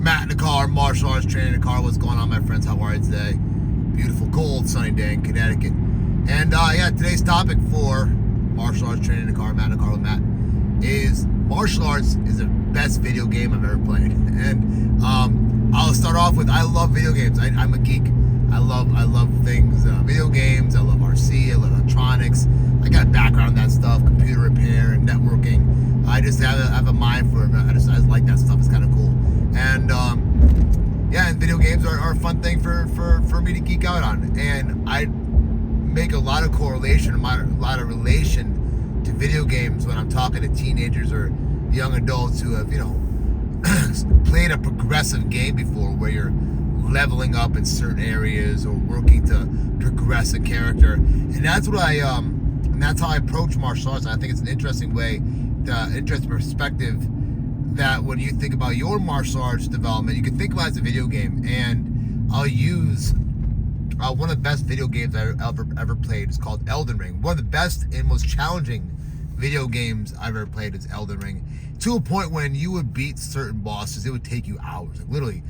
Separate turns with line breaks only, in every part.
Matt in the car, martial arts training in the car. What's going on, my friends? How are you today? Beautiful, cold, sunny day in Connecticut. And today's topic for martial arts training in the car, Matt in the car with Matt, is martial arts is the best video game I've ever played. And I'll start off with, I love video games. I'm a geek. I love things, video games. I love RC. I love electronics. I got a background in that stuff, computer repair and networking. I just have a mind for it. I just like that stuff. It's kind of cool. And and video games are a fun thing for me to geek out on. And I make a lot of correlation, a lot of relation to video games when I'm talking to teenagers or young adults who have, played a progressive game before, where you're leveling up in certain areas or working to progress a character. And that's what that's how I approach martial arts. I think it's an interesting way, interesting perspective, that when you think about your martial arts development, you can think about it as a video game. And I'll use one of the best video games I ever played. It's called Elden Ring. One of the best and most challenging video games I've ever played is Elden Ring. To a point when you would beat certain bosses, it would take you hours. Like literally,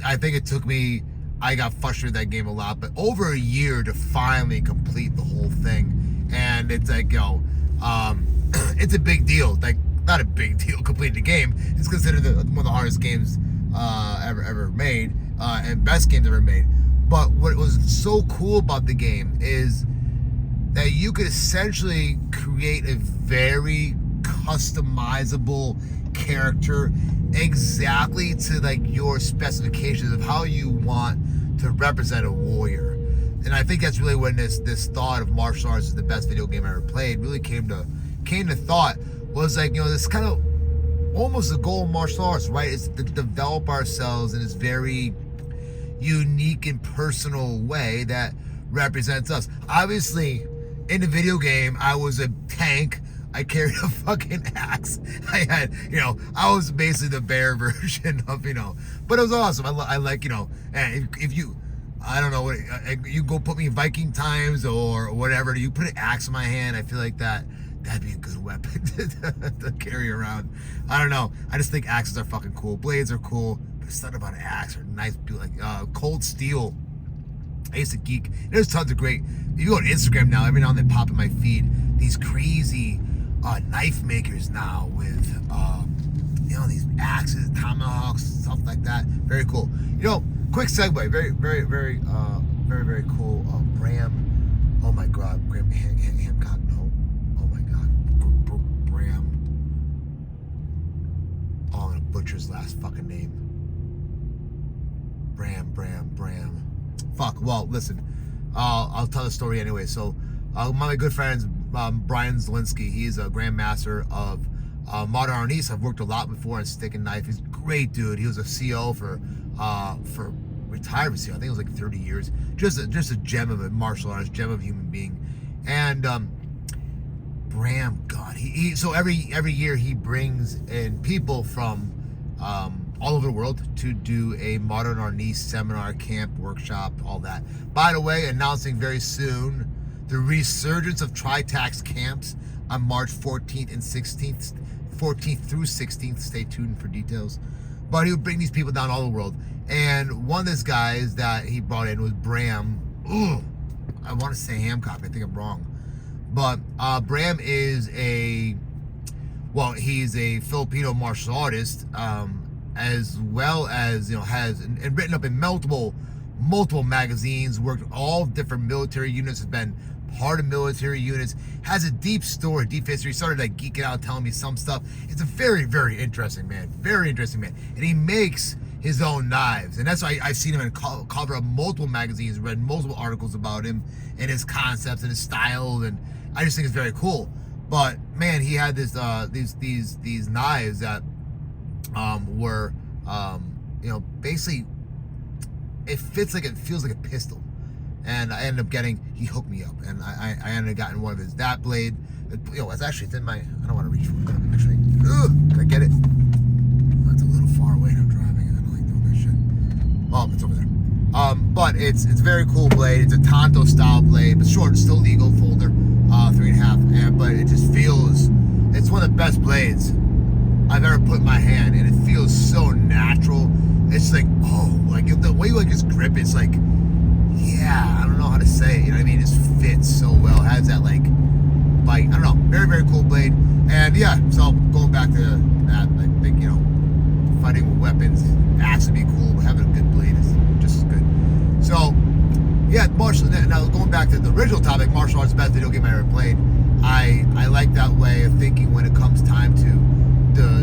I think it took me, I got frustrated with that game a lot, but over a year to finally complete the whole thing. And it's like, it's a big deal. Like, not a big deal completing the game. It's considered one of the hardest games ever made, and best games ever made. But what was so cool about the game is that you could essentially create a very customizable character exactly to like your specifications of how you want to represent a warrior. And I think that's really when this thought of martial arts is the best video game I ever played really came to thought. Was like, this kind of almost the goal of martial arts, right? Is to develop ourselves in this very unique and personal way that represents us. Obviously, in the video game, I was a tank. I carried a fucking axe. I had, I was basically the bear version of, but it was awesome. I like, and if you, I don't know what, you go put me in Viking times or whatever, you put an axe in my hand, I feel like that'd be a good weapon to carry around. I don't know. I just think axes are fucking cool. Blades are cool, but something about an axe or nice, like cold steel. I used to geek. There's tons of great. If you go on Instagram now, every now and then pop in my feed these crazy knife makers now with these axes, tomahawks, stuff like that. Very cool. Quick segue. Very, very, very, very, very cool. Bram. Oh my God, Graham Hancock. No. Oh my God, Bram. Oh, I'm gonna butcher his last fucking name. Bram. Fuck. Well, listen. I'll tell the story anyway. So, my good friend's Brian Zielinski. He's a grandmaster of modern arnis. I've worked a lot before on stick and knife. He's a great dude. He was a CO for retired CO. I think it was like 30 years. Just a gem of a martial artist, gem of a human being. And Bram, God, he so every year he brings in people from all over the world to do a modern arnis seminar, camp, workshop, all that. By the way, announcing very soon the resurgence of TRITAC camps on March 14th and 16th, 14th through 16th. Stay tuned for details. But he would bring these people down all the world. And one of these guys that he brought in was Bram. Ooh, I want to say Hancock. I think I'm wrong. But Bram is he's a Filipino martial artist, as well as, has and written up in multiple magazines, worked with all different military units, has been part of military units, has a deep story, deep history. He started like geeking out, telling me some stuff. It's a very, very interesting man. Very interesting man. And he makes his own knives. And that's why I've seen him in cover of multiple magazines, read multiple articles about him and his concepts and his style. And I just think it's very cool. But man, he had these knives that were basically, it feels like a pistol. And I ended up he hooked me up, and I ended up getting one of his, that blade. It's actually, it's in my, I don't want to reach for it, actually. Can I get it? That's a little far away, and I'm driving, and I don't like doing that shit. Oh, it's over there. But it's a very cool blade. It's a Tonto style blade, but short, still legal, folder, 3.5. But it just feels, it's one of the best blades I've ever put in my hand, and it feels so natural. his grip is like, yeah, I don't know how to say it. You know what I mean? It just fits so well. It has that like bite. I don't know. Very, very cool blade. And yeah, so going back to that, I think, you know, fighting with weapons actually be cool, but having a good blade is just as good. So yeah, now going back to the original topic, martial arts, best video game I ever played. I like that way of thinking when it comes time to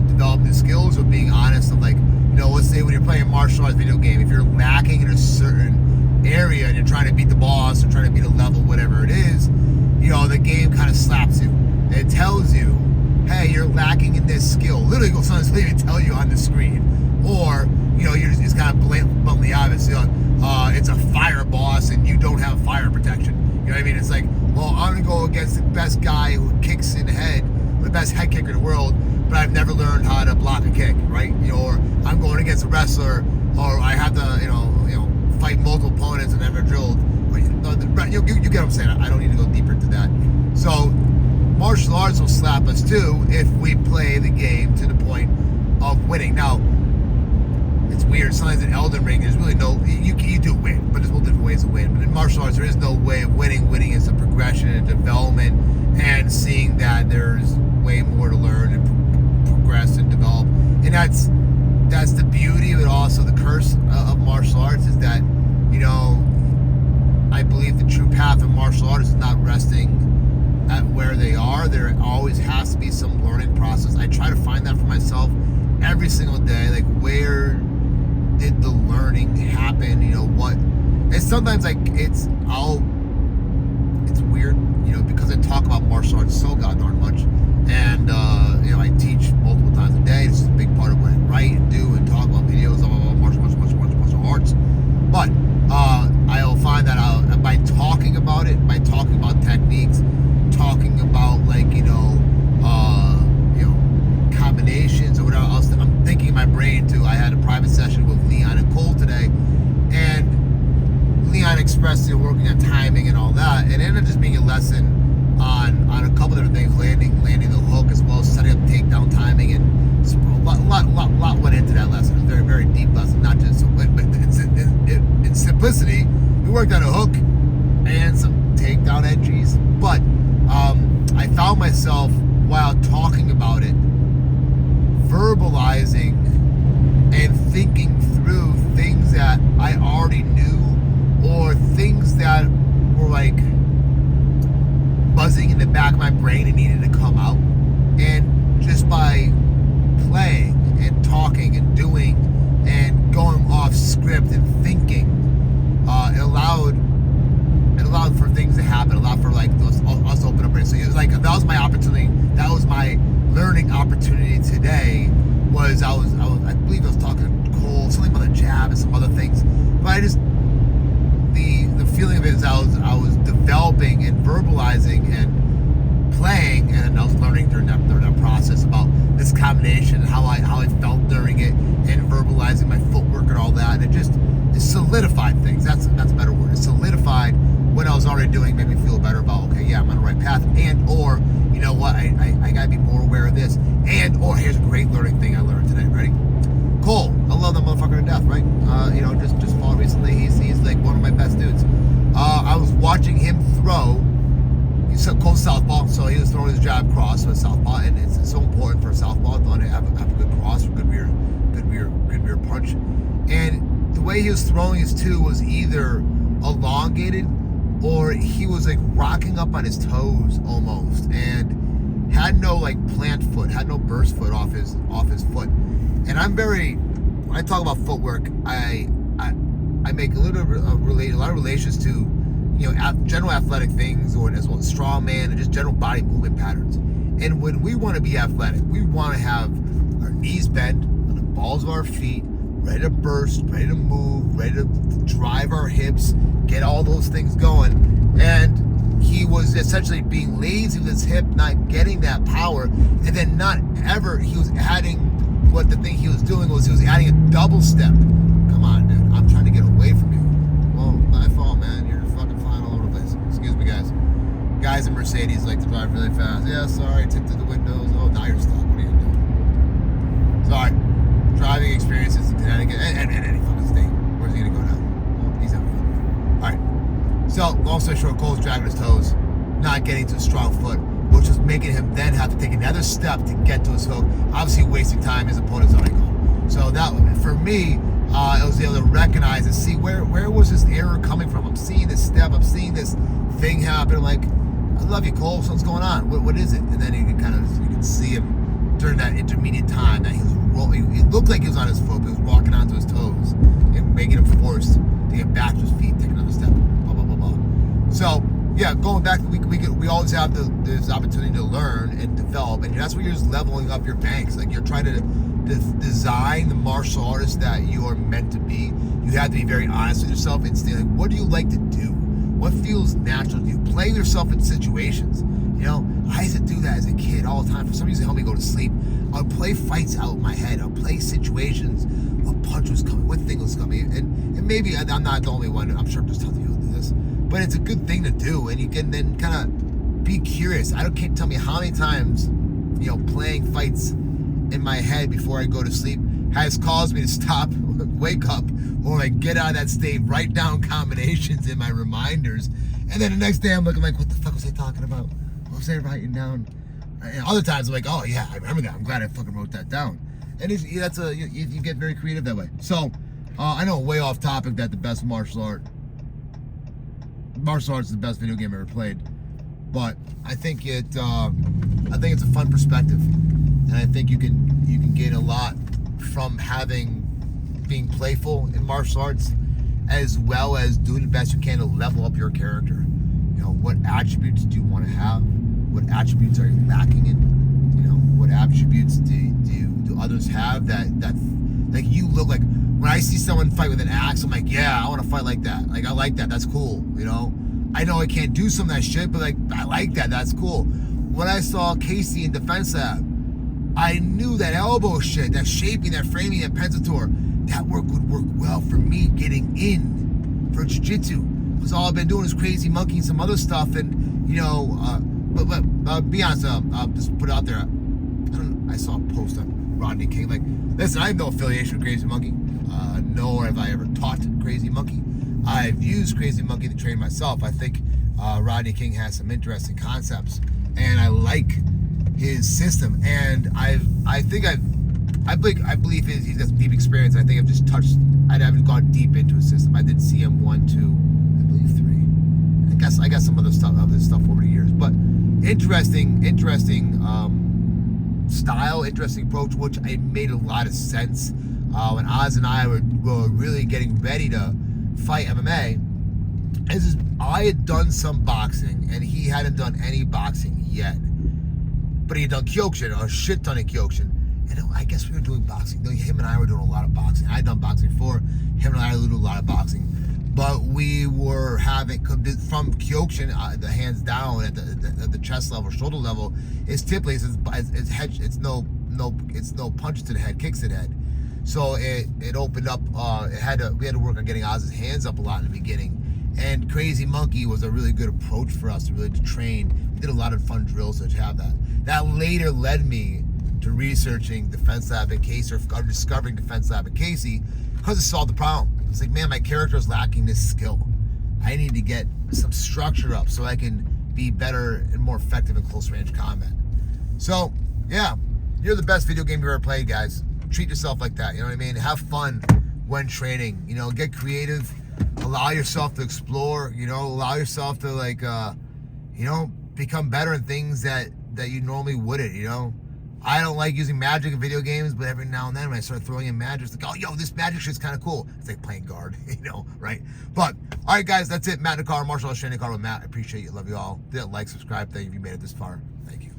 develop new skills, or being honest of like, you know, let's say when you're playing a martial arts video game, if you're lacking in a certain area and you're trying to beat the boss or trying to beat a level, whatever it is, you know, the game kind of slaps you. It tells you, hey, you're lacking in this skill. Literally, sometimes they even tell you on the screen. Or, you know, it's kind of bluntly obvious. You know, it's a fire boss and you don't have fire protection. You know what I mean? It's like, well, I'm going to go against the best guy who kicks in the head, the best head kicker in the world, but I've never learned how to block a kick, right? You know, or I'm going against a wrestler, or I have to, you know, fight multiple opponents and never drilled. You get what I'm saying. I don't need to go deeper into that. So martial arts will slap us too if we play the game to the point of winning. Now, it's weird. Sometimes in Elden Ring, there's really no, you do win, but there's multiple different ways to win. But in martial arts, there is no way of winning. Winning is a progression and development, and seeing that there's way more to learn and progress and develop. And that's the beauty of it. Also, the curse of martial arts is that, you know, I believe the true path of martial arts is not resting at where they are. There always has to be some learning process. I try to find that for myself every single day. Like, where did the learning happen? You know, what? And sometimes like it's weird, you know, because I talk about martial arts so goddamn much, and you know, I teach multiple times a day. It's just a big part of what I write and do and talk about videos about martial arts. But I'll find that out by talking about it, by talking about techniques, talking about like, you know, combinations or whatever else. I'm thinking in my brain too. I had a private session with Leon and Cole today, and Leon expressed, you know, working on timing and all that, and it ended up just being a lesson on a couple different things, landing the hook, as well as setting up takedown timing, and a lot went into that lesson. It was a very, very deep lesson, not just, but in simplicity, we worked on a hook and some takedown entries, but I found myself, while talking about it, verbalizing and thinking through things that I already knew, or things that were like buzzing in the back of my brain and needed to come out. And just by playing and talking and doing and going off script and thinking, it allowed for things to happen. It allowed for like us to open up. So it was like, that was my opportunity. That was my learning opportunity today. I believe I was talking to Cole, something about the jab and some other things. But I just, the feeling of it is I was developing and verbalizing and playing, and I was learning during that process about this combination and how I felt during it, and verbalizing my footwork and all that. And it solidified things. That's a better word. It solidified what I was already doing, made me feel better about, okay, yeah, I'm on the right path, and or, you know what, I gotta be more aware of this, and or here's a great learning thing I learned today. Ready? Cole, I love that motherfucker to death, right? You know, just fought recently. He's like one of my best dudes. I was watching him throw. He's Cole's southpaw, so he was throwing his jab cross with southpaw, and it's so important for a southpaw to have a good cross, for good rear punch. And the way he was throwing his two was either elongated, or he was like rocking up on his toes almost, and had no like plant foot, had no burst foot off his foot. And when I talk about footwork, I make a lot of relations to, you know, general athletic things, or as well as strongman and just general body movement patterns. And when we want to be athletic, we want to have our knees bent on the balls of our feet, ready to burst, ready to move, ready to drive our hips, get all those things going. And he was essentially being lazy with his hip, not getting that power, and then he was adding, what the thing he was doing was he was adding a double step. Come on, dude, I'm trying to get away from you. Well, my fault, man, you're fucking flying all over the place. Excuse me, guys. Guys in Mercedes like to drive really fast. Yeah, sorry, tinted the windows. Oh, now you're stuck. What are you doing? Sorry. Driving experiences in Connecticut and any fucking state. Where's he gonna go now? So, long story short, Cole's dragging his toes, not getting to a strong foot, which was making him then have to take another step to get to his hook, obviously wasting time his opponent's already gone. So that, for me, I was able to recognize and see where was this error coming from. I'm seeing this step, I'm seeing this thing happen. I'm like, I love you, Cole, something's going on. What is it? And then you can see him during that intermediate time that he was rolling. He looked like he was on his foot, but he was walking onto his toes and making him forced to get back to his feet, take another step, blah, blah, blah, blah. So, yeah, going back, we always have this opportunity to learn and develop, and that's where you're just leveling up your banks. Like, you're trying to design the martial artist that you are meant to be. You have to be very honest with yourself and say, like, what do you like to do? What feels natural to you? Play yourself in situations. You know, I used to do that as a kid all the time. For some reason, it helped me go to sleep. I would play fights out in my head. I would play situations. What punch was coming? What thing was coming? And maybe I'm not the only one. I'm sure I'm just telling you to do this. But it's a good thing to do. And you can then kind of be curious. Can't tell me how many times, you know, playing fights in my head before I go to sleep has caused me to stop, wake up, or like get out of that state, write down combinations in my reminders, and then the next day I'm looking like, what the fuck was I talking about? What was I writing down? And other times I'm like, oh yeah, I remember that. I'm glad I fucking wrote that down. And you get very creative that way. So I know, way off topic, that the best martial arts is the best video game ever played, but I think it's a fun perspective, and I think you can gain a lot from being playful in martial arts, as well as doing the best you can to level up your character. You know, what attributes do you want to have? What attributes are you lacking in? You know, what attributes do others have that like you look like? When I see someone fight with an axe, I'm like, yeah, I want to fight like that. Like, I like that. That's cool. You know, I know I can't do some of that shit, but like, I like that. That's cool. When I saw Casey in Defense Lab, I knew that elbow shit, that shaping, that framing, that pensator, that work would work well for me getting in for jiu-jitsu. Because all I've been doing is crazy monkeying some other stuff, and you know, but be honest, I'll just put it out there. I saw a post on Rodney King. Like, listen, I have no affiliation with Crazy Monkey, nor have I ever taught Crazy Monkey. I've used Crazy Monkey to train myself. I think Rodney King has some interesting concepts, and I like his system. And I believe he's got some deep experience. I think I've just touched. I haven't gone deep into his system. I did see him 1, 2, I believe 3. I got some other stuff over the years, but interesting style, interesting approach, which it made a lot of sense when Oz and I were really getting ready to fight MMA. I had done some boxing, and he hadn't done any boxing yet, but he had done Kyokushin, a shit ton of Kyokushin. And I guess we were doing boxing. Him and I were doing a lot of boxing. I had done boxing before. Him and I were doing a lot of boxing. But we were having, from Kyokushin, the hands down at the chest level, shoulder level, is typically it's no punches to the head, kicks to the head. So it opened up. We had to work on getting Oz's hands up a lot in the beginning. And Crazy Monkey was a really good approach for us to train. We did a lot of fun drills to have that. That later led me to researching Defense Lab and Casey, or discovering Defense Lab and Casey, because it solved the problem. It's like, man, my character is lacking this skill. I need to get some structure up so I can be better and more effective in close range combat. So, yeah, you're the best video game you've ever played, guys. Treat yourself like that, you know what I mean? Have fun when training, you know, get creative, allow yourself to explore, you know, allow yourself to, like, you know, become better in things that you normally wouldn't, you know? I don't like using magic in video games, but every now and then when I start throwing in magic, it's like, oh, yo, this magic shit's kind of cool. It's like playing guard, you know, right? But, all right, guys, that's it. Matt Nakar, Martial Arts Training Car with Matt. I appreciate you. Love you all. Like, subscribe. Thank you if you made it this far. Thank you.